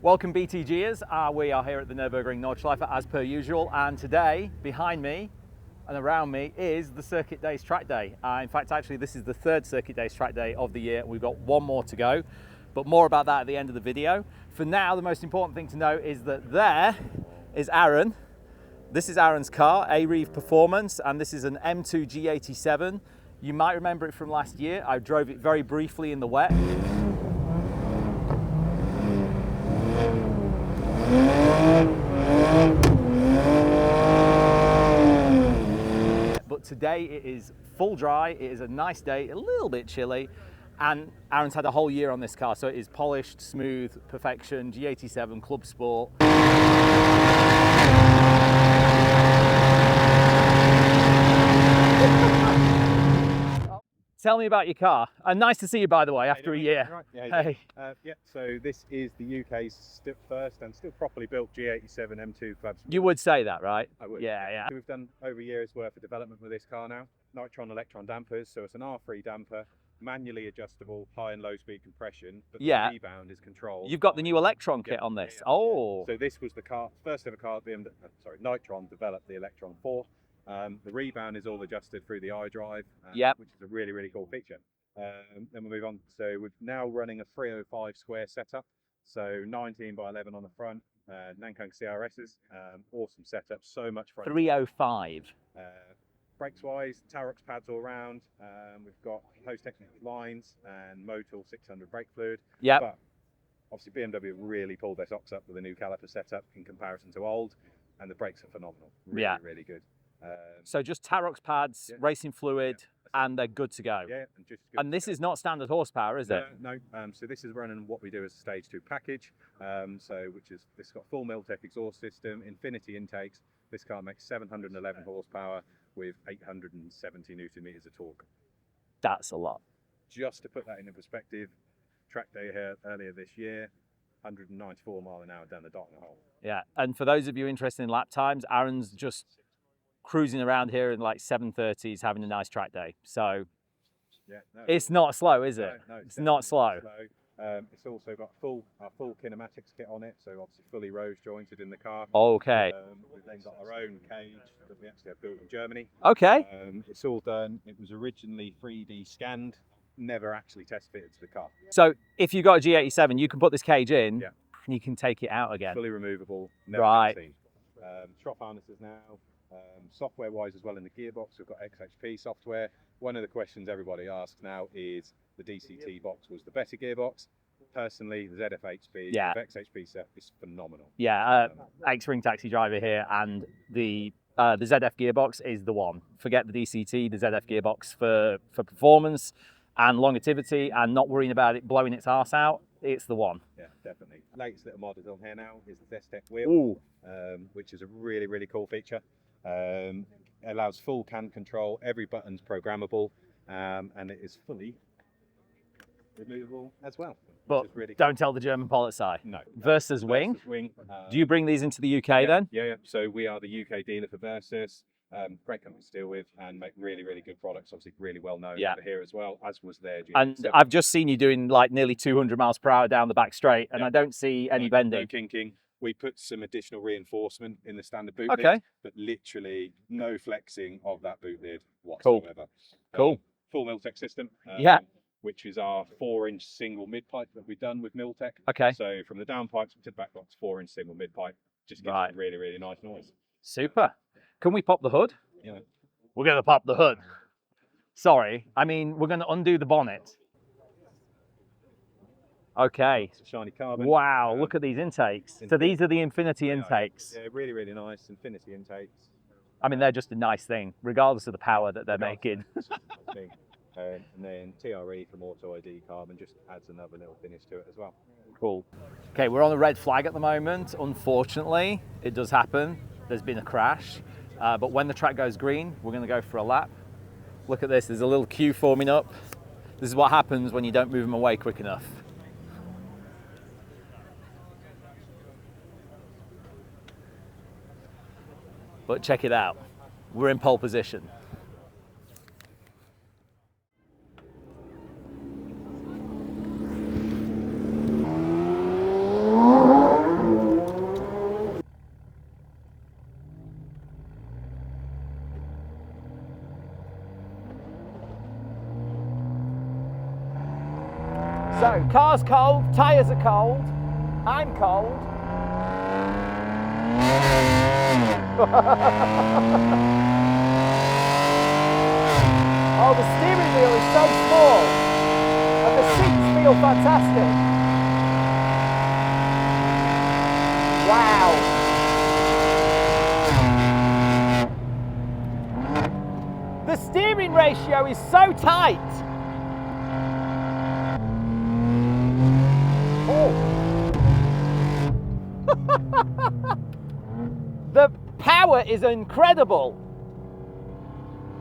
Welcome BTGers, we are here at the Nürburgring Nordschleife as per usual, and today behind me and around me is the Circuit Days Track Day. In fact, actually this is the third Circuit Days Track Day of the year. We've got one more to go, but more about that at the end of the video. For now, the most important thing to know is that there is Aaron. This is Aaron's car, AReeve Performance, and this is an M2 G87. You might remember it from last year. I drove it very briefly in the wet. But today it is full dry, it is a nice day, a little bit chilly, and Aaron's had a whole year on this car, so it is polished, smooth, perfection, G87 Clubsport. Tell me about your car. Nice to see you, by the way, after a year. Right. Yeah, hey. So this is the UK's first and still properly built G87 M2 Clubsport. You would say that, right? I would. Yeah. So we've done over a year's worth of development with this car now. Nitron electron dampers, so it's an R3 damper, manually adjustable, high and low speed compression, but the rebound is controlled. You've got the new Electron kit on this. Oh. So this was the car, first ever car Nitron developed the Electron for. The rebound is all adjusted through the iDrive, which is a really, really cool feature. Then we'll move on. So we're now running a 305 square setup. So 19 by 11 on the front, Nankang CRSs, awesome setup, so much front. 305. Brakes wise, Tarox pads all around. We've got hose technical lines and Motul 600 brake fluid. Yep. But obviously BMW really pulled their socks up with the new caliper setup in comparison to old, and the brakes are phenomenal. Really good. So just Tarox pads, racing fluid, and they're good to go. Yeah, and this is not standard horsepower, is it? No. So this is running what we do as a stage 2 package. This got full Miltech exhaust system, infinity intakes. This car makes 711 horsepower with 870 Newton meters of torque. That's a lot. Just to put that into perspective, track day here earlier this year, 194 mile an hour down the Dartmoor hole. Yeah, and for those of you interested in lap times, Aaron's just cruising around here in like 7:30s, having a nice track day. So it's not slow, is it? No, it's not slow. It's also got our full kinematics kit on it, so obviously fully rose jointed in the car. Okay. We've then got our own cage that we actually have built in Germany. Okay. It's all done. It was originally 3D scanned, never actually test fitted to the car. So if you've got a G87, you can put this cage in and you can take it out again. Fully removable, never been seen. Strop harnesses now. Software wise as well in the gearbox, we've got XHP software. One of the questions everybody asks now is the DCT box was the better gearbox. Personally, the ZFHP, the XHP set is phenomenal. Ex-Ring Taxi driver here, and the ZF gearbox is the one. Forget the DCT, the ZF gearbox for performance and longevity and not worrying about it blowing its arse out. It's the one. Yeah, definitely. Latest little mod is on here now is the Zestec wheel, which is a really, really cool feature. It allows full can control, every button's programmable, and it is fully removable as well. But really don't tell the German Polizei. No. Versus Wing. Do you bring these into the UK then? Yeah. So we are the UK dealer for Versus. Great company to deal with and make really, really good products. Obviously, really well known over here as well, as was their G87. And I've just seen you doing like nearly 200 miles per hour down the back straight, and I don't see any bending. No kinking. We put some additional reinforcement in the standard boot lid, but literally no flexing of that boot lid whatsoever. Cool. Full Miltech system. Which is our 4-inch single mid pipe that we've done with Miltech. Okay. So from the downpipes to the back box, 4-inch single mid pipe just gives a really, really nice noise. Super. Can we pop the hood? Yeah. We're going to pop the hood. Sorry. I mean, we're going to undo the bonnet. Okay. It's a shiny carbon. Wow, look at these intakes. So these are the infinity intakes. Yeah, really, really nice infinity intakes. I mean, they're just a nice thing, regardless of the power that they're making. And then TRE from Auto ID carbon just adds another little finish to it as well. Cool. Okay, we're on the red flag at the moment. Unfortunately, it does happen. There's been a crash. But when the track goes green, we're going to go for a lap. Look at this. There's a little queue forming up. This is what happens when you don't move them away quick enough. But check it out. We're in pole position. So, car's cold, tyres are cold, I'm cold. Oh, the steering wheel is so small, and the seats feel fantastic. Wow. The steering ratio is so tight. Oh. The power is incredible.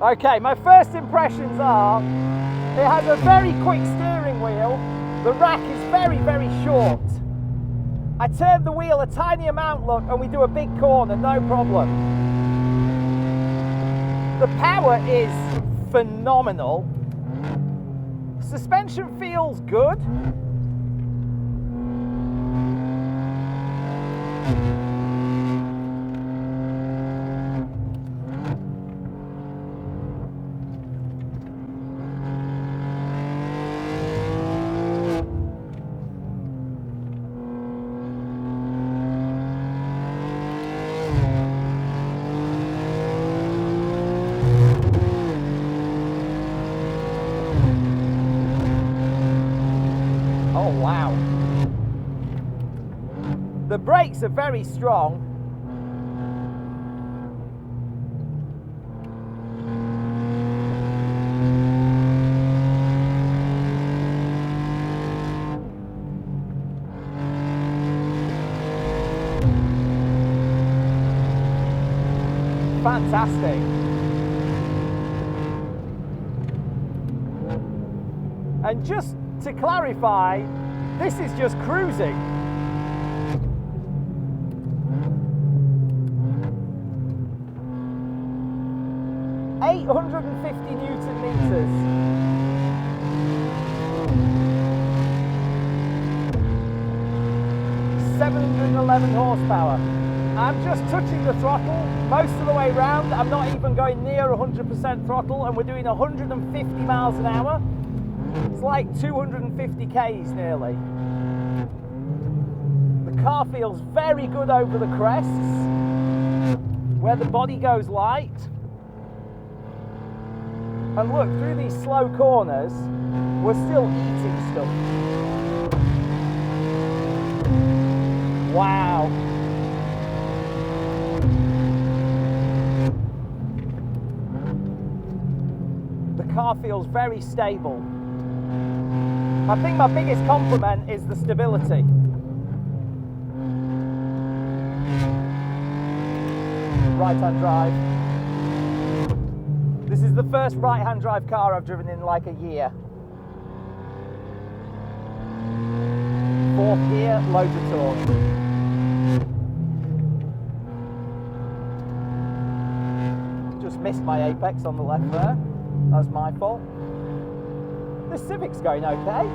Okay, my first impressions are, it has a very quick steering wheel. The rack is very, very short. I turn the wheel a tiny amount, look, and we do a big corner, no problem. The power is phenomenal. Suspension feels good. Oh wow. The brakes are very strong. Fantastic. And just to clarify, this is just cruising. $850 Newton meters. $711 horsepower. I'm just touching the throttle most of the way round. I'm not even going near 100% throttle, and we're doing 150 miles an hour. It's like 250 k's nearly. The car feels very good over the crests, where the body goes light. And look, through these slow corners, we're still eating stuff. Wow. The car feels very stable. I think my biggest compliment is the stability. Right-hand drive. This is the first right-hand drive car I've driven in like a year. Fourth gear, loads of torque. Just missed my apex on the left there. That's my fault. The Civic's going okay.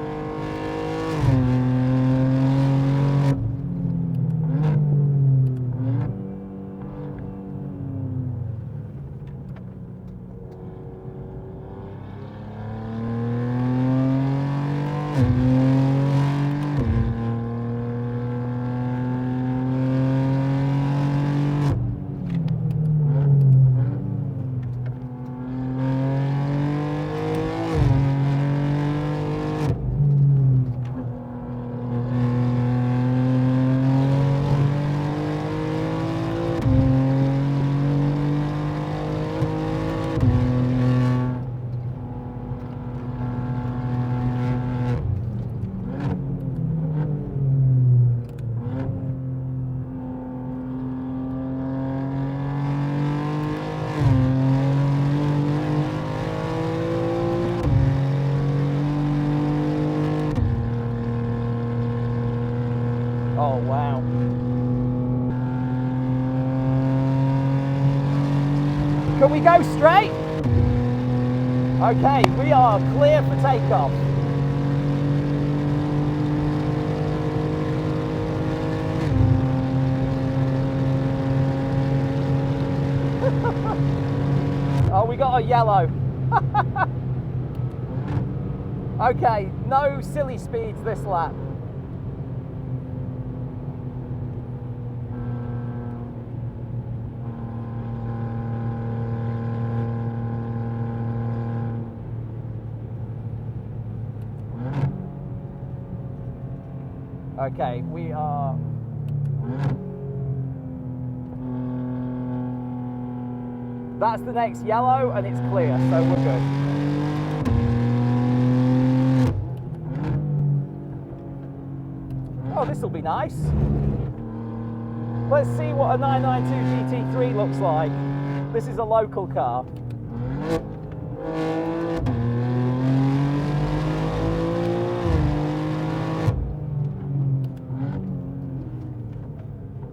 Oh wow. Can we go straight? Okay, we are clear for takeoff. Oh, we got a yellow. Okay, no silly speeds this lap. Okay, we are... That's the next yellow and it's clear, so we're good. Oh, this will be nice. Let's see what a 992 GT3 looks like. This is a local car.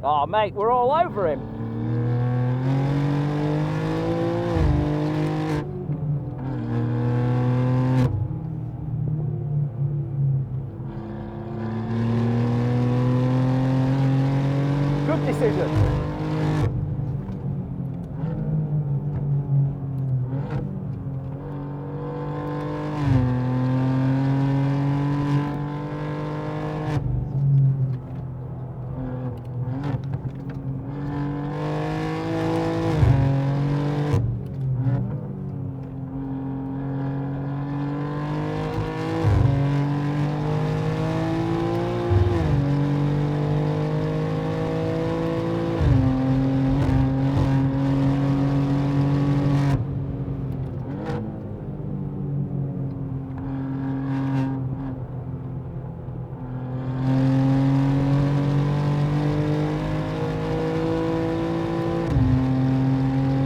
Oh mate, we're all over him. Good decision.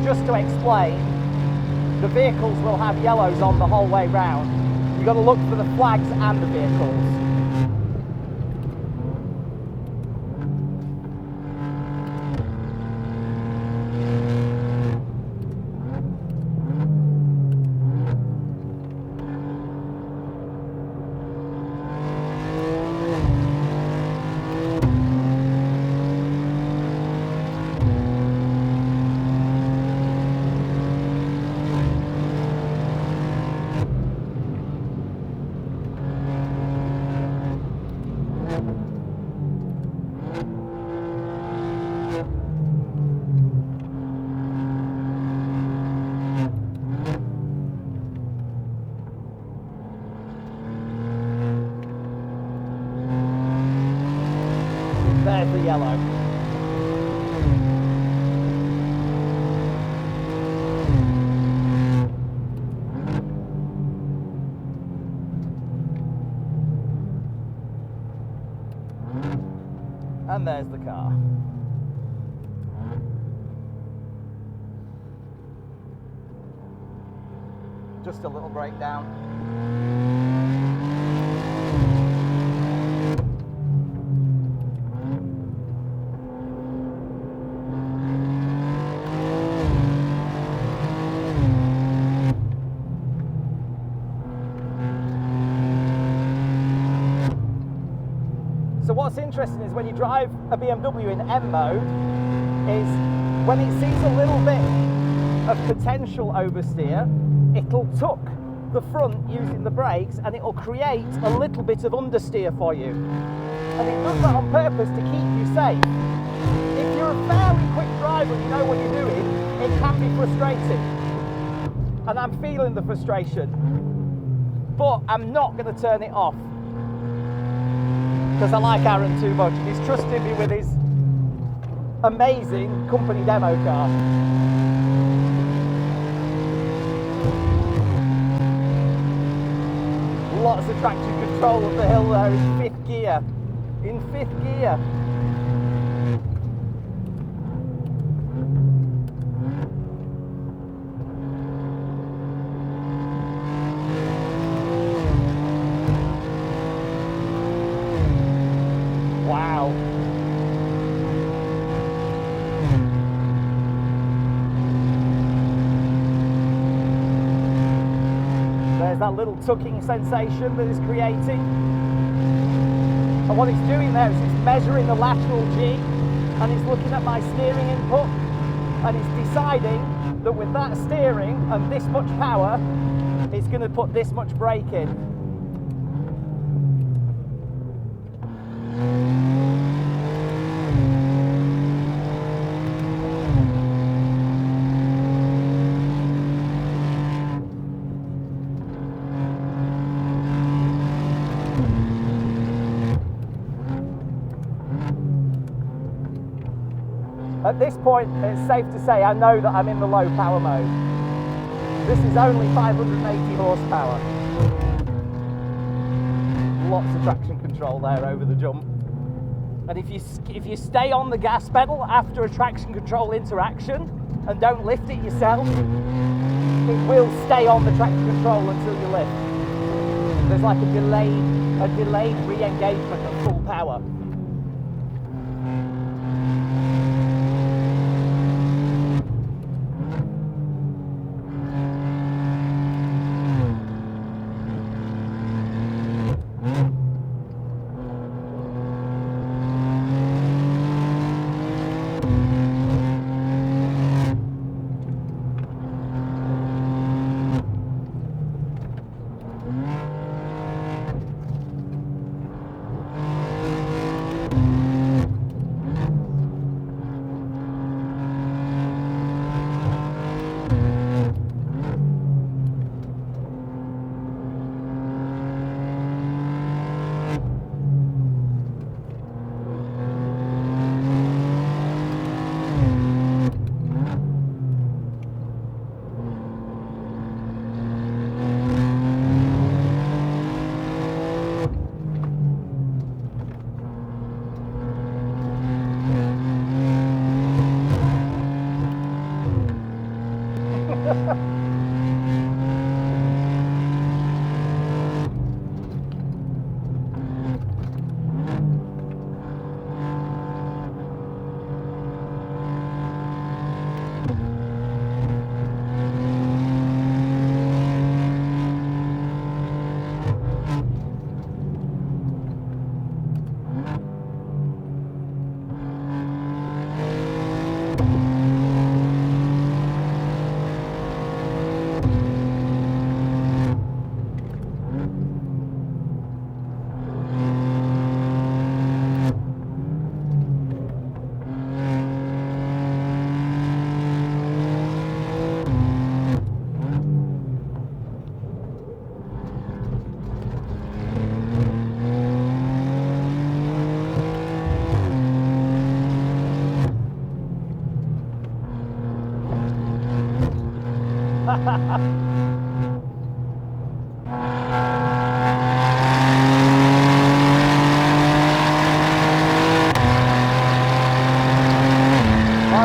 Just to explain, the vehicles will have yellows on the whole way round. You've got to look for the flags and the vehicles. There's the yellow. And there's the car. Just a little breakdown. So what's interesting is when you drive a BMW in M mode, is when it sees a little bit of potential oversteer, it'll tuck the front using the brakes and it'll create a little bit of understeer for you. And it does that on purpose to keep you safe. If you're a fairly quick driver and you know what you're doing, it can be frustrating. And I'm feeling the frustration. But I'm not going to turn it off, because I like Aaron too much. He's trusting me with his amazing company demo car. Lots of traction control up the hill there in fifth gear. In fifth gear. Wow. There's that little tucking sensation that it's creating. And what it's doing there is it's measuring the lateral G and it's looking at my steering input and it's deciding that with that steering and this much power, it's going to put this much brake in. At this point, it's safe to say I know that I'm in the low power mode. This is only 580 horsepower. Lots of traction control there over the jump. And if you stay on the gas pedal after a traction control interaction and don't lift it yourself, it will stay on the traction control until you lift. There's like a delayed re-engagement of full power.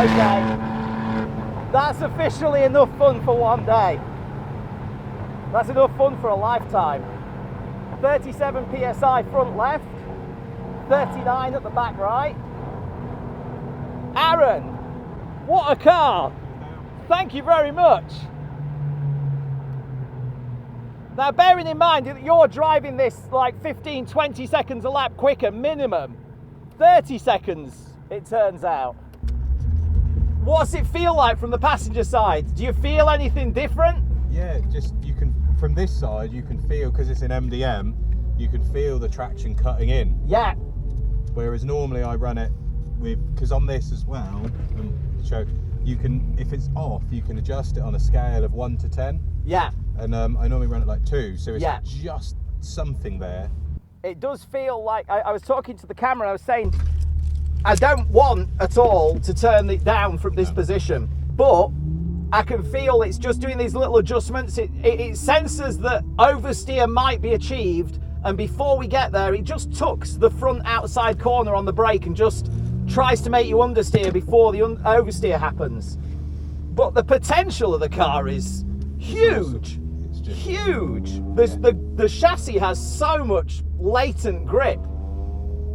Okay, that's officially enough fun for one day. That's enough fun for a lifetime. 37 psi front left, 39 at the back right. Aaron, what a car! Thank you very much. Now, bearing in mind that you're driving this like 15-20 seconds a lap quicker minimum, 30 seconds it turns out. What's it feel like from the passenger side? Do you feel anything different? Yeah, just you can, from this side you can feel, because it's an MDM, you can feel the traction cutting in. Yeah. Whereas normally I run it with, because on this as well, so you can, if it's off, you can adjust it on a scale of 1 to 10. Yeah. And I normally run it like 2, so it's just something there. It does feel like, I was talking to the camera, I was saying, I don't want at all to turn it down from this position, but I can feel it's just doing these little adjustments. It senses that oversteer might be achieved, and before we get there, it just tucks the front outside corner on the brake and just tries to make you understeer before the oversteer happens. But the potential of the car is huge. It's just huge. The chassis has so much latent grip.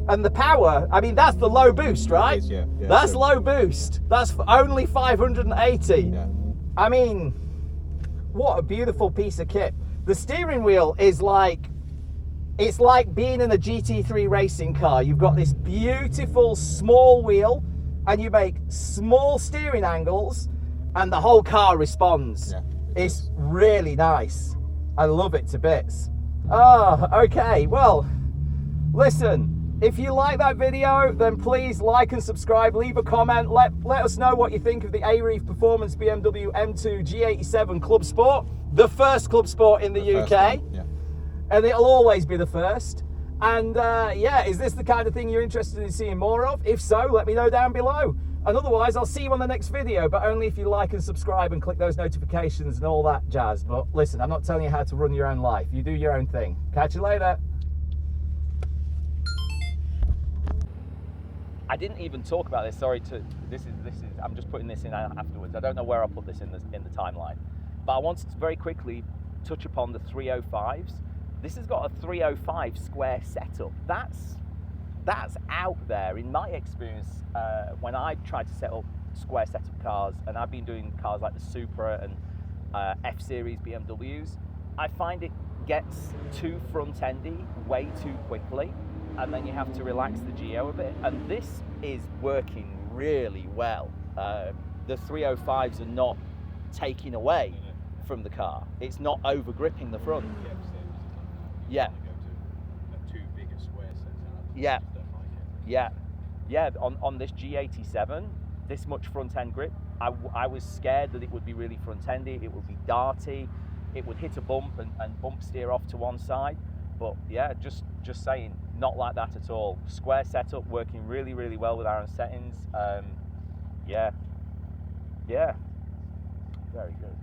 And the power, I mean, that's the low boost, right? It is, yeah. That's low boost. That's only 580. Yeah. I mean, what a beautiful piece of kit. The steering wheel is like, it's like being in a GT3 racing car. You've got this beautiful small wheel and you make small steering angles and the whole car responds. Yeah, it's really nice. I love it to bits. Oh, okay, well, listen. If you like that video, then please like and subscribe, leave a comment, let us know what you think of the AReeve Performance BMW M2 G87 Clubsport, the first Clubsport in the UK, yeah. and it'll always be the first. And yeah, is this the kind of thing you're interested in seeing more of? If so, let me know down below. And otherwise, I'll see you on the next video, but only if you like and subscribe and click those notifications and all that jazz. But listen, I'm not telling you how to run your own life. You do your own thing. Catch you later. I didn't even talk about this. Sorry this is I'm just putting this in afterwards. I don't know where I'll put this in the timeline. But I wanted to very quickly touch upon the 305s. This has got a 305 square setup. That's out there. In my experience, when I've tried to set up square setup cars, and I've been doing cars like the Supra and F-Series BMWs, I find it gets too front-endy way too quickly, and then you have to relax the geo a bit. And this is working really well. The 305s are not taking away from the car. It's not over gripping the front. Yeah. Yeah. On this G87, this much front end grip, I was scared that it would be really front endy. It would be darty. It would hit a bump and bump steer off to one side. But yeah, just saying, not like that at all. Square setup, working really, really well with our settings. Yeah, very good.